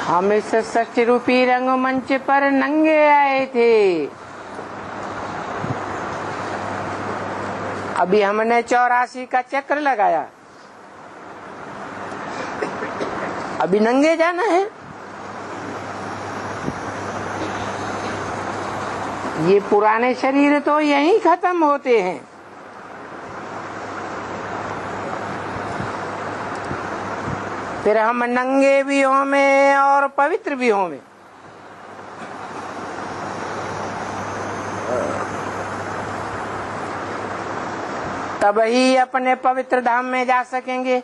हम इस षष्ठी रूपी रंगमंच पर नंगे आए थे। अभी हमने 84 का चक्र लगाया, अभी नंगे जाना है। ये पुराने शरीर तो यहीं खत्म होते हैं। फिर हम नंगे भी होंगे और पवित्र भी होंगे। तब ही अपने पवित्र धाम में जा सकेंगे।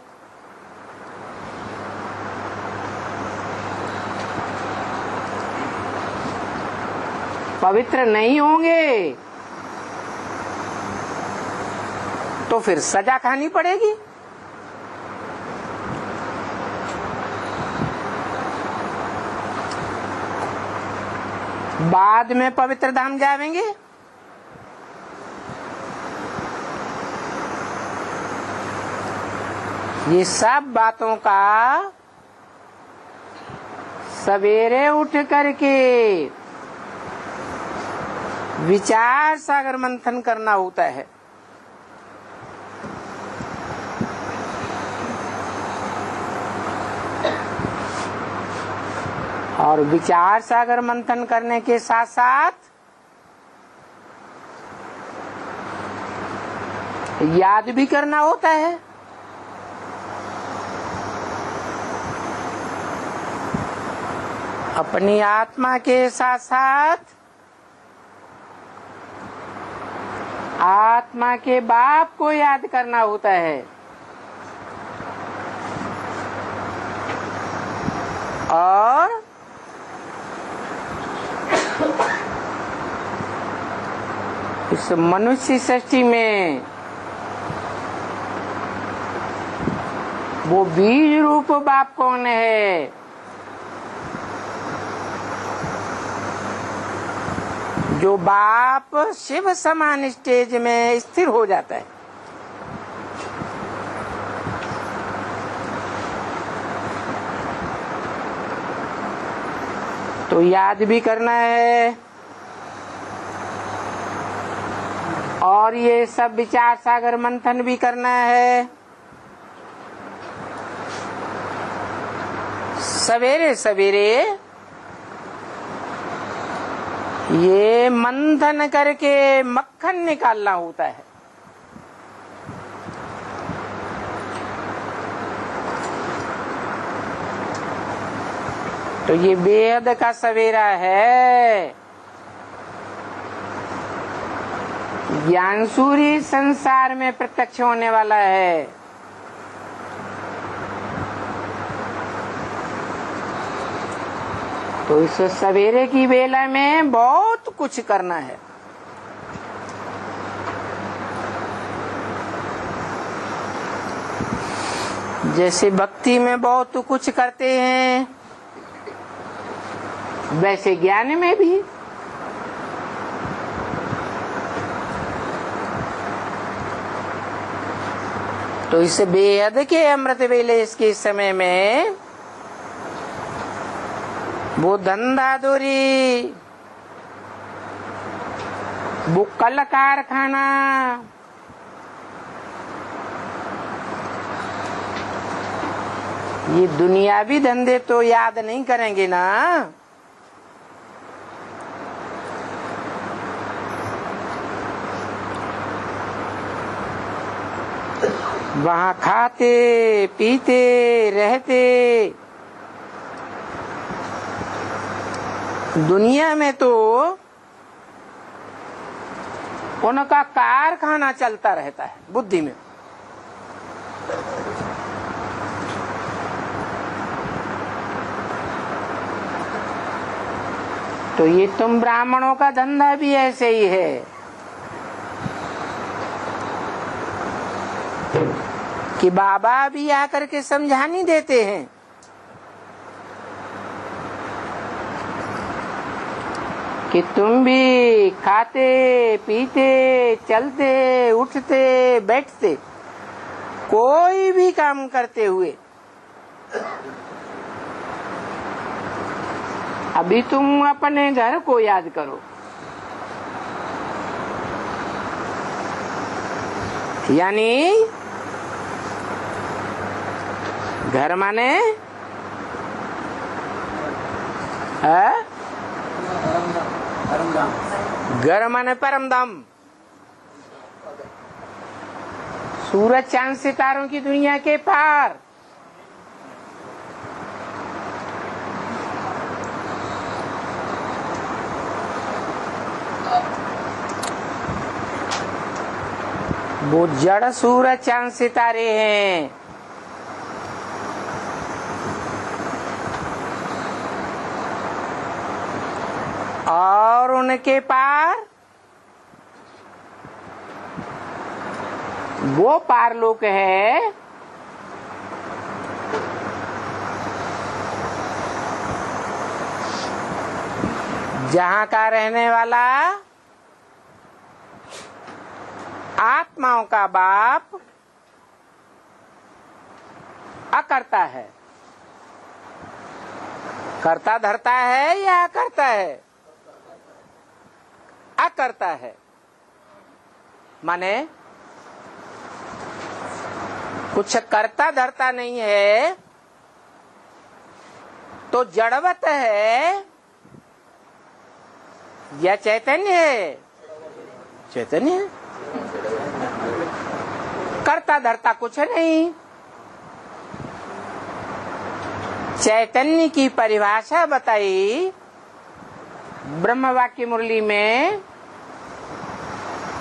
पवित्र नहीं होंगे तो फिर सजा खानी पड़ेगी। बाद में पवित्र धाम जाएंगे। ये सब बातों का सवेरे उठ करके विचार सागर मंथन करना होता है। और विचार सागर मंथन करने के साथ साथ याद भी करना होता है। अपनी आत्मा के साथ साथ आत्मा के बाप को याद करना होता है। और इस मनुष्य सृष्टि में वो बीज रूप बाप कौन है? जो बाप शिव समान स्टेज में स्थिर हो जाता है। तो याद भी करना है और ये सब विचार सागर मंथन भी करना है। सवेरे सवेरे ये मंथन करके मक्खन निकालना होता है। तो ये बेहद का सवेरा है। ज्ञान सूर्य संसार में प्रत्यक्ष होने वाला है। तो इस सवेरे की वेला में बहुत कुछ करना है। जैसे भक्ति में बहुत कुछ करते हैं, वैसे ज्ञान में भी। तो इस बेहद के अमृत वेले इसके समय में वो धंधाधुरी, वो कल कारखाना, ये दुनियावी धंधे तो याद नहीं करेंगे ना। वहाँ खाते पीते रहते। दुनिया में तो उनका कारखाना चलता रहता है बुद्धि में। तो ये तुम ब्राह्मणों का धंधा भी ऐसे ही है कि बाबा भी आकर के समझानी देते हैं कि तुम भी खाते पीते चलते उठते बैठते कोई भी काम करते हुए अभी तुम अपने घर को याद करो, यानी घर माने घर माने परम धाम, सूरज चांद सितारों की दुनिया के पार। वो जड़ सूरज चांद सितारे हैं, और उनके पार वो पारलोक है जहां का रहने वाला आत्माओं का बाप अकर्ता है। करता धरता है या अकर्ता है? अकर्ता है, माने कुछ करता धरता नहीं है तो जड़वत है या चैतन्य है? चैतन्य है। करता धरता कुछ नहीं। चैतन्य की परिभाषा बताई ब्रह्म वाक्य मुरली में,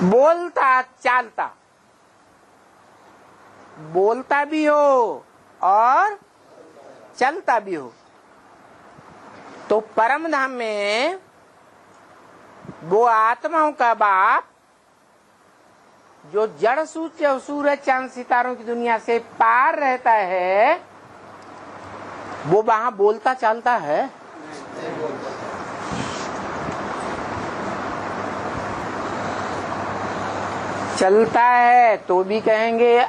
बोलता चालता, बोलता भी हो और चलता भी हो। तो परम धाम में वो आत्माओं का बाप जो जड़ सूरज चांद सितारों की दुनिया से पार रहता है, वो वहां बोलता चालता है। चलता है तो भी कहेंगे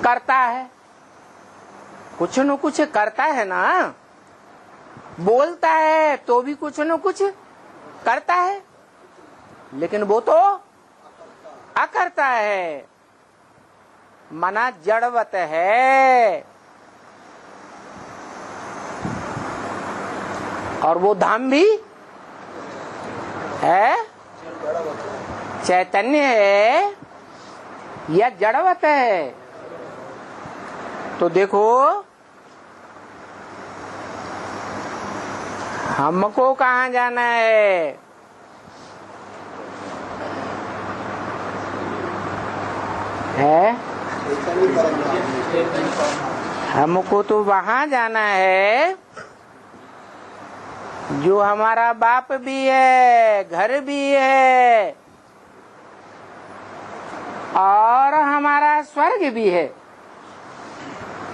करता है, कुछ न कुछ करता है ना। बोलता है तो भी कुछ न कुछ करता है, लेकिन वो तो अकर्ता है, मना जड़वत है। और वो धाम भी है, चैतन्य है या जड़वत है? तो देखो, हमको कहाँ जाना है? हमको तो वहां जाना है जो हमारा बाप भी है, घर भी है और हमारा स्वर्ग भी है।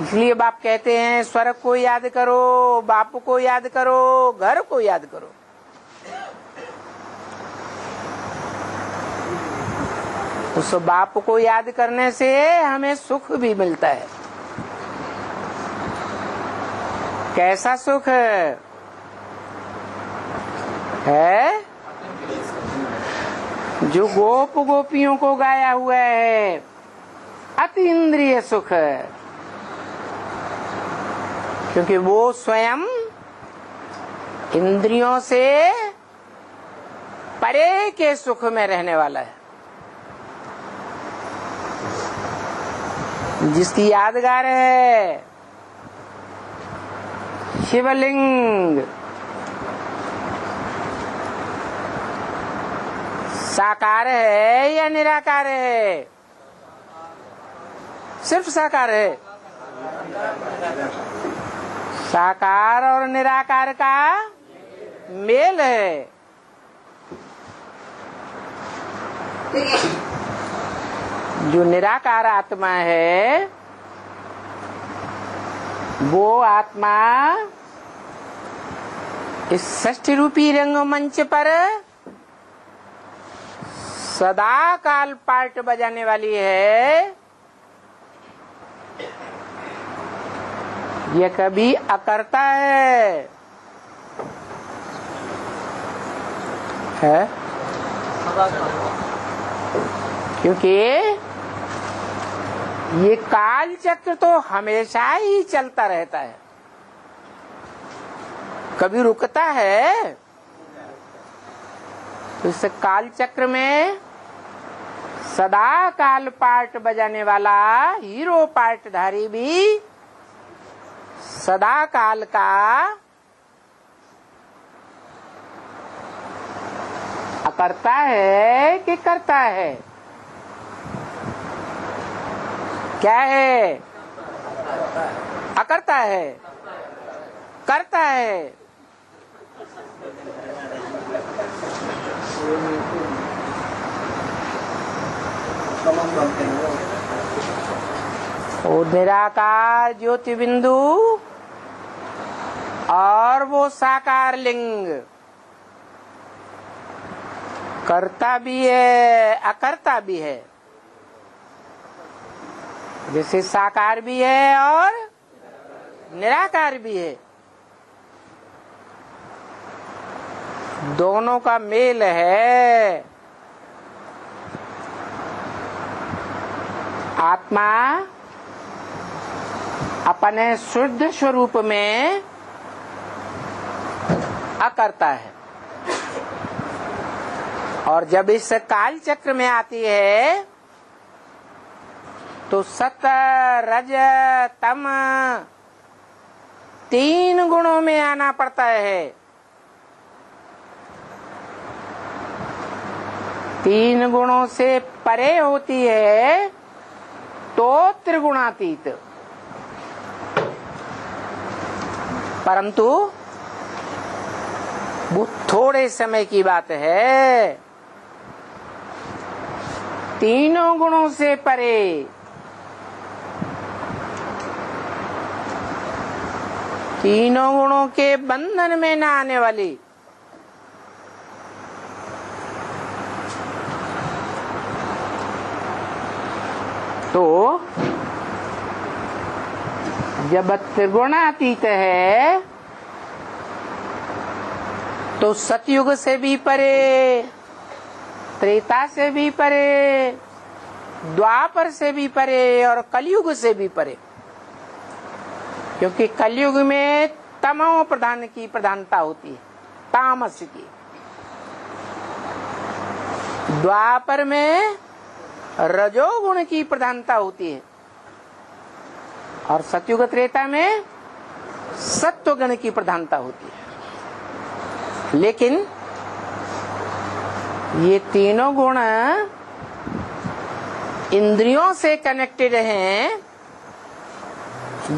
इसलिए बाप कहते हैं स्वर्ग को याद करो, बाप को याद करो, घर को याद करो। उस बाप को याद करने से हमें सुख भी मिलता है। कैसा सुख है? जो गोप गोपियों को गाया हुआ है, अति इंद्रिय सुख। क्योंकि वो स्वयं इंद्रियों से परे के सुख में रहने वाला है। जिसकी यादगार है शिवलिंग, साकार है या निराकार है? सिर्फ साकार है। साकार और निराकार का मेल है। जो निराकार आत्मा है वो आत्मा इस षष्ठी रूपी रंगमंच पर सदा काल पार्ट बजाने वाली है। यह कभी अकर्ता है, है, क्योंकि ये काल चक्र तो हमेशा ही चलता रहता है, कभी रुकता है? तो इस काल चक्र में सदा काल पार्ट बजाने वाला हीरो पार्टधारी भी सदा काल का अकर्ता है कि करता है? क्या है? अकर्ता है, करता है। वो निराकार ज्योति बिंदु और वो साकार लिंग करता भी है, अकर्ता भी है। जैसे साकार भी है और निराकार भी है, दोनों का मेल है। आत्मा अपने शुद्ध स्वरूप में अकर्ता है, और जब इस काल चक्र में आती है तो सत रज तम तीन गुणों में आना पड़ता है। तीन गुणों से परे होती है तो त्रिगुणातीत, परंतु वो थोड़े समय की बात है। तीनों गुणों से परे तीनों गुणों के बंधन में न आने वाली तो जब त्रिगुणातीत है तो सतयुग से भी परे, त्रेता से भी परे, द्वापर से भी परे और कलयुग से भी परे, क्योंकि कलयुग में तमो प्रधान की प्रधानता होती है, तामस की। द्वापर में रजोगुण की प्रधानता होती है और सतयुग त्रेता में सत्वगुण की प्रधानता होती है। लेकिन ये तीनों गुण इंद्रियों से कनेक्टेड हैं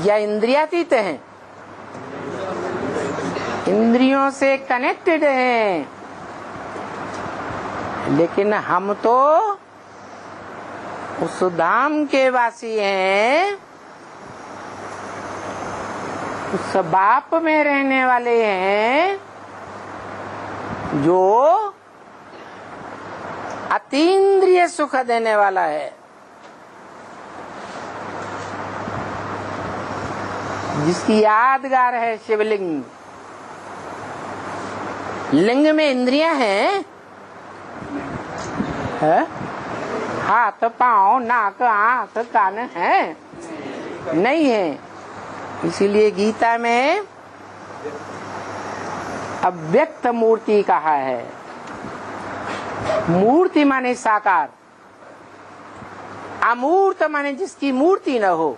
या इंद्रियातीत हैं? इंद्रियों से कनेक्टेड हैं, लेकिन हम तो उस धाम के वासी हैं, उस बाप में रहने वाले हैं जो अतीन्द्रिय सुख देने वाला है, जिसकी यादगार है शिवलिंग। लिंग में इंद्रियां हैं, है? हाथ पांव नाक आंख कान है? नहीं है। इसीलिए गीता में अव्यक्त मूर्ति कहा है। मूर्ति माने साकार, अमूर्त माने जिसकी मूर्ति न हो,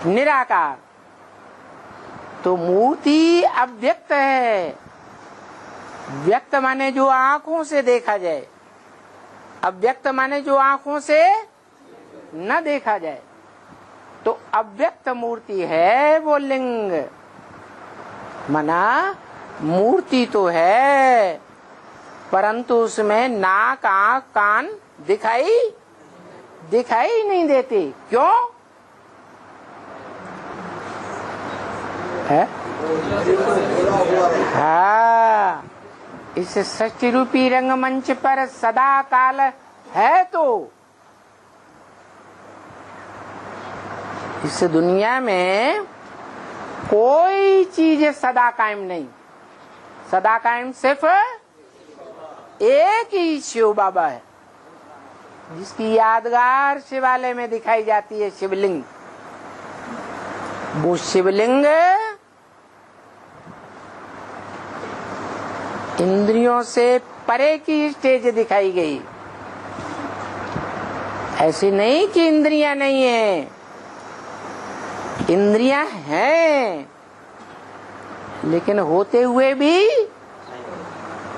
निराकार। तो मूर्ति अव्यक्त है, व्यक्त माने जो आंखों से देखा जाए, अव्यक्त माने जो आंखों से न देखा जाए। तो अव्यक्त मूर्ति है वो लिंग। मना मूर्ति तो है, परंतु उसमें नाक आंख कान दिखाई नहीं देते। क्यों है? हाँ, इस सृष्टि रूपी रंगमंच पर सदा काल है। तो इस दुनिया में कोई चीज सदा कायम नहीं। सदा कायम सिर्फ एक ही शिव बाबा है जिसकी यादगार शिवालय में दिखाई जाती है, शिवलिंग। वो शिवलिंग इंद्रियों से परे की स्टेज दिखाई गई। ऐसी नहीं कि इंद्रियां नहीं है, इंद्रियां हैं, लेकिन होते हुए भी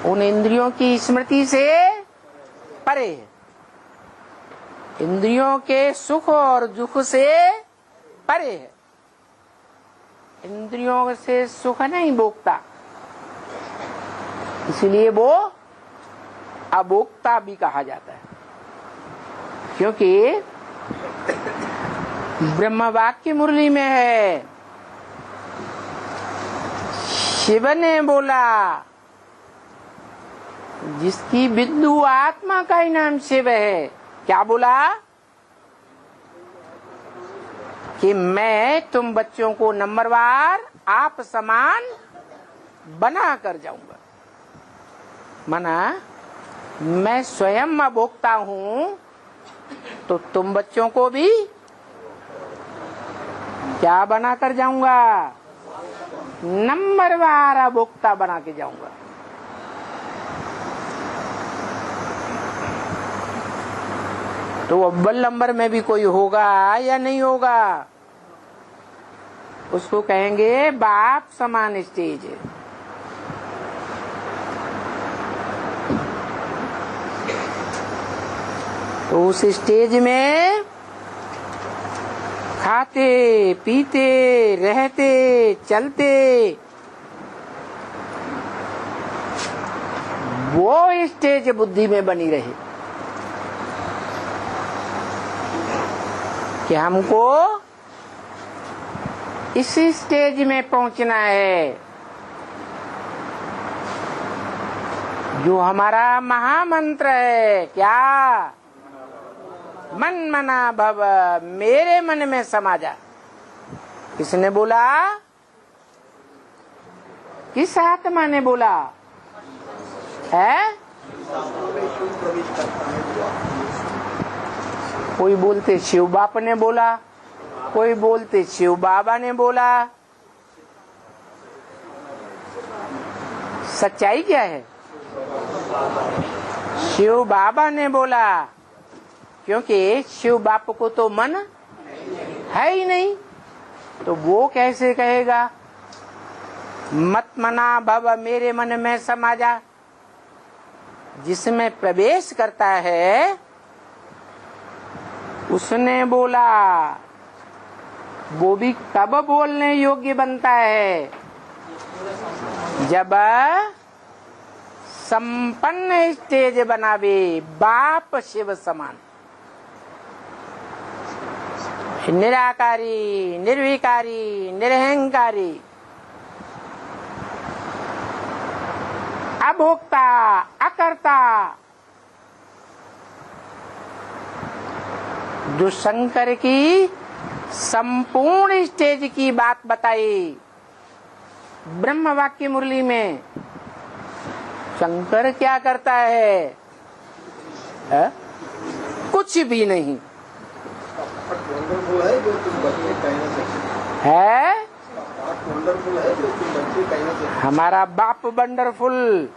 उन इंद्रियों की स्मृति से परे है। इंद्रियों के सुख और दुख से परे है। इंद्रियों से सुख नहीं भोगता, इसलिए वो अभोक्ता भी कहा जाता है। क्योंकि ब्रह्म वाक्य मुरली में है, शिव ने बोला, जिसकी विद्यु आत्मा का ही नाम शिव है। क्या बोला? कि मैं तुम बच्चों को नंबरवार आप समान बना कर जाऊंगा। माना मैं स्वयं अभोक्ता हूं, तो तुम बच्चों को भी क्या बना कर जाऊंगा? नंबरवार अभोक्ता बना के जाऊंगा। तो अव्वल नंबर में भी कोई होगा या नहीं होगा, उसको कहेंगे बाप समान स्टेज। तो उस स्टेज में खाते पीते रहते चलते वो स्टेज बुद्धि में बनी रहे कि हमको इस स्टेज में पहुंचना है। जो हमारा महामंत्र है, क्या? मन मना भव, मेरे मन में समा जा। किसने बोला? किस आत्मा ने बोला है? कोई बोलते शिव बाप ने बोला, कोई बोलते शिव बाबा ने बोला। सच्चाई क्या है? शिव बाबा ने बोला, क्योंकि शिव बाप को तो मन है ही नहीं, तो वो कैसे कहेगा मत मना भव, मेरे मन में समा जा। जिसमें प्रवेश करता है उसने बोला। वो भी कब बोलने योग्य बनता है? जब संपन्न स्टेज बनावे बाप शिव समान, निराकारी, निर्विकारी, निरहंकारी, अभोक्ता, अकर्ता। जो शंकर की संपूर्ण स्टेज की बात बताई ब्रह्म वाक्य मुरली में। शंकर क्या करता है? कुछ भी नहीं है। हमारा बाप वंडरफुल,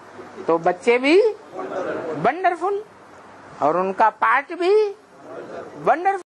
तो बच्चे भी वंडरफुल, और उनका पार्ट भी वंडरफुल।